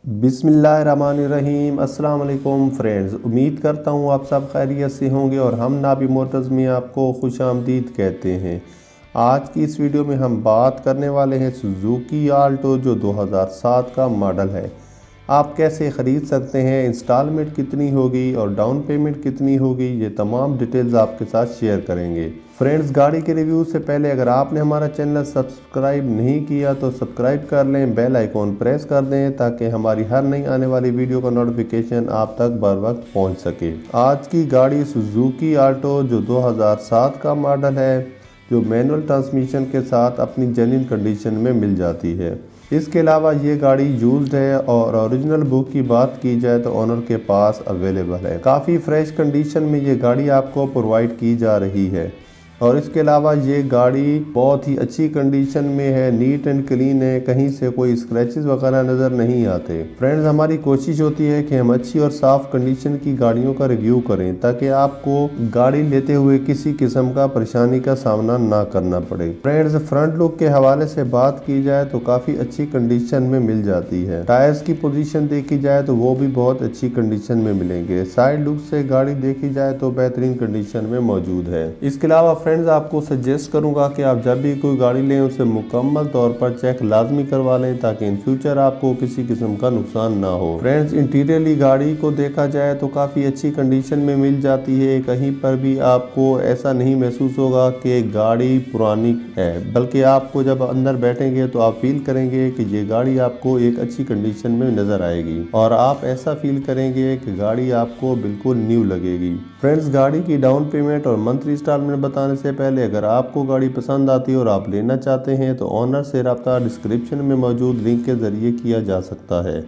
बिस्मिल्लाहिर्रहमानिर्रहीम। अस्सलाम वालेकुम फ्रेंड्स, उम्मीद करता हूँ आप सब खैरियत से होंगे और हम नाबी मोटर्स में आपको खुश आमदीद कहते हैं। आज की इस वीडियो में हम बात करने वाले हैं सुजुकी आल्टो जो 2007 का मॉडल है। आप कैसे ख़रीद सकते हैं, इंस्टॉलमेंट कितनी होगी और डाउन पेमेंट कितनी होगी, ये तमाम डिटेल्स आपके साथ शेयर करेंगे। फ्रेंड्स, गाड़ी के रिव्यू से पहले अगर आपने हमारा चैनल सब्सक्राइब नहीं किया तो सब्सक्राइब कर लें, बेल आइकॉन प्रेस कर दें ताकि हमारी हर नई आने वाली वीडियो का नोटिफिकेशन आप तक बर वक्त पहुँच सके। आज की गाड़ी सुजुकी आल्टो जो 2007 का मॉडल है, जो मैनुअल ट्रांसमिशन के साथ अपनी जेन्युइन कंडीशन में मिल जाती है। इसके अलावा ये गाड़ी यूज्ड है और ओरिजिनल बुक की बात की जाए तो ओनर के पास अवेलेबल है। काफ़ी फ्रेश कंडीशन में ये गाड़ी आपको प्रोवाइड की जा रही है और इसके अलावा ये गाड़ी बहुत ही अच्छी कंडीशन में है, नीट एंड क्लीन है, कहीं से कोई स्क्रैचेस वगैरह नज़र नहीं आते। फ्रेंड्स, हमारी कोशिश होती है कि हम अच्छी और साफ़ कंडीशन की गाड़ियों का रिव्यू करें ताकि आपको गाड़ी लेते हुए किसी किस्म का परेशानी का सामना ना करना पड़े। फ्रेंड्स, फ्रंट लुक के हवाले से बात की जाए तो काफ़ी अच्छी कंडीशन में मिल जाती है। टायर्स की पोजीशन देखी जाए तो वो भी बहुत अच्छी कंडीशन में मिलेंगे। साइड लुक से गाड़ी देखी जाए तो बेहतरीन कंडीशन में मौजूद है। इसके अलावा फ्रेंड्स, आपको सजेस्ट करूंगा कि आप जब भी कोई गाड़ी लें उसे मुकम्मल तौर पर चेक लाजमी करवा लें ताकि इन फ्यूचर आपको किसी किस्म का नुकसान ना हो। फ्रेंड्स, इंटीरियरली गाड़ी को देखा जाए तो काफ़ी अच्छी कंडीशन में मिल जाती है। कहीं पर भी आपको ऐसा नहीं महसूस होगा कि गाड़ी पुरानी है, बल्कि आपको जब अंदर बैठेंगे तो आप फील करेंगे कि ये गाड़ी आपको एक अच्छी कंडीशन में नज़र आएगी और आप ऐसा फील करेंगे कि गाड़ी आपको बिल्कुल न्यू लगेगी। फ्रेंड्स, गाड़ी की डाउन पेमेंट और मंथली इंस्टॉलमेंट बताने से पहले अगर आपको गाड़ी पसंद आती है और आप लेना चाहते हैं तो ऑनर से रब्ता डिस्क्रिप्शन में मौजूद लिंक के ज़रिए किया जा सकता है।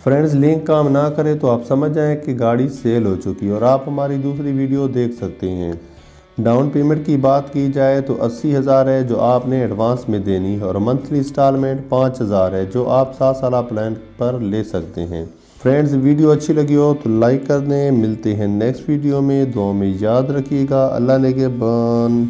फ्रेंड्स, लिंक काम ना करे तो आप समझ जाएं कि गाड़ी सेल हो चुकी है और आप हमारी दूसरी वीडियो देख सकते हैं। डाउन पेमेंट की बात की जाए तो 80,000 है जो आपने एडवांस में देनी है और मंथली इंस्टॉलमेंट 5,000 है जो आप 7 साल प्लान पर ले सकते हैं। फ्रेंड्स, वीडियो अच्छी लगी हो तो लाइक कर दें। मिलते हैं नेक्स्ट वीडियो में, दुआ में याद रखिएगा। अल्लाह ने के बान।